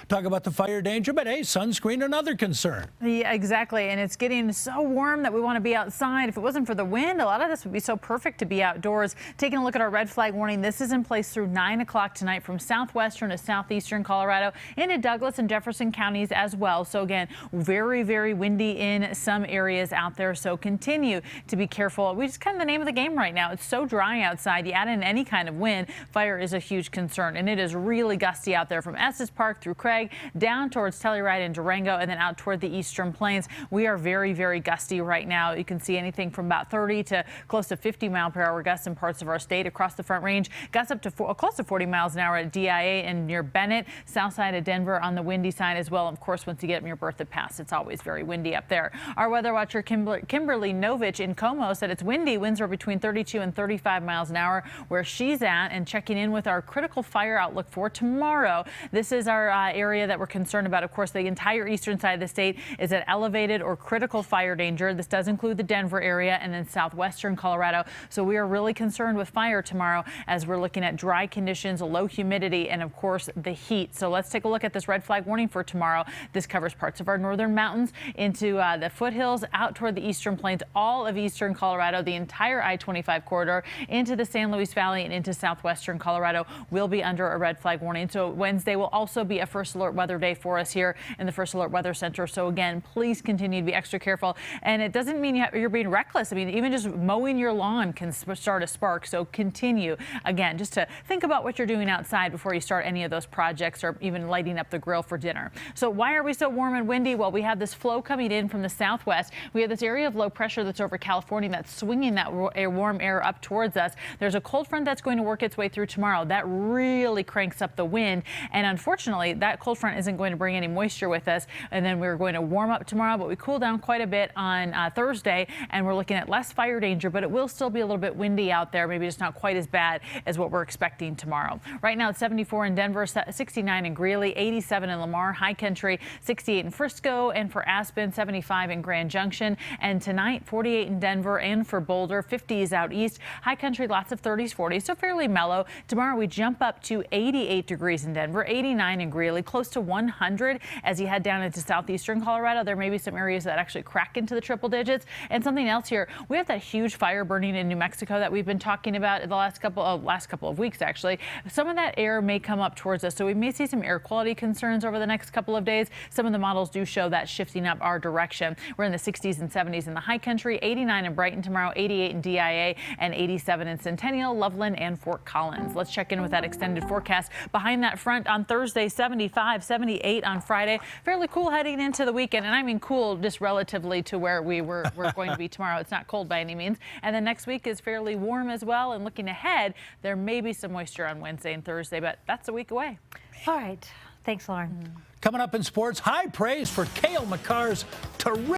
Talk about the fire danger, but hey, sunscreen, another concern. Yeah, exactly. And it's getting so warm that we want to be outside. If it wasn't for the wind, a lot of this would be so perfect to be outdoors. Taking a look at our red flag warning, this is in place through 9 o'clock tonight from southwestern to southeastern Colorado into Douglas and Jefferson counties as well. So again, very, very windy in some areas out there. So continue to be careful. We just kind of the name of the game right now. It's so dry outside. You add in any kind of wind, fire is a huge concern. And it is really gusty out there from Estes Park through Craig, down towards Telluride and Durango, and then out toward the eastern plains. We are very, very gusty right now. You can see anything from about 30 to close to 50-mile-per-hour gusts in parts of our state across the Front Range. Gusts up to close to 40 miles an hour at DIA and near Bennett, south side of Denver on the windy side as well. Of course, once you get up near Berthoud Pass, it's always very windy up there. Our weather watcher Kimberly Novich in Como said it's windy. Winds are between 32 and 35 miles an hour where she's at, and checking in with our critical fire outlook for tomorrow. This is our area that we're concerned about. Of course, the entire eastern side of the state is at elevated or critical fire danger. This does include the Denver area and then southwestern Colorado. So we are really concerned with fire tomorrow as we're looking at dry conditions, low humidity, and of course the heat. So let's take a look at this red flag warning for tomorrow. This covers parts of our northern mountains into the foothills, out toward the eastern plains, all of eastern Colorado, the entire I-25 corridor into the San Luis Valley and into southwestern Colorado will be under a red flag warning. So Wednesday will also be a first alert weather day for us here in the First Alert Weather Center. So again, please continue to be extra careful. And it doesn't mean you're being reckless. I mean, even just mowing your lawn can start a spark. So continue, again, just to think about what you're doing outside before you start any of those projects or even lighting up the grill for dinner. So why are we so warm and windy? Well, we have this flow coming in from the southwest. We have this area of low pressure that's over California that's swinging that warm air up towards us. There's a cold front that's going to work its way through tomorrow. That really cranks up the wind. And unfortunately, that cold front isn't going to bring any moisture with us. And then we're going to warm up tomorrow, but we cool down quite a bit on Thursday, and we're looking at less fire danger, but it will still be a little bit windy out there, maybe just not quite as bad as what we're expecting tomorrow. Right now it's 74 in Denver, 69 in Greeley, 87 in Lamar, High Country, 68 in Frisco, and for Aspen, 75 in Grand Junction. And tonight, 48 in Denver and for Boulder, 50s out east. High Country, lots of 30s, 40s, so fairly mellow. Tomorrow we jump up to 88 degrees in Denver, 89 in Greeley, close to 100 as you head down into southeastern Colorado. There may be some areas that actually crack into the triple digits. And something else here, we have that huge fire burning in New Mexico that we've been talking about in the last couple of weeks, actually. Some of that air may come up towards us, so we may see some air quality concerns over the next couple of days. Some of the models do show that shifting up our direction. We're in the 60s and 70s in the High Country, 89 in Brighton tomorrow, 88 in DIA, and 87 in Centennial, Loveland, and Fort Collins. Let's check in with that extended forecast. Behind that front on Thursday, 75, 78 on Friday. Fairly cool heading into the weekend, and I mean cool just relatively to where we're going to be tomorrow. It's not cold by any means. And then next week is fairly warm as well. And looking ahead, there may be some moisture on Wednesday and Thursday, but that's a week away. All right. Thanks, Lauren. Coming up in sports, high praise for Cale Makar's terrific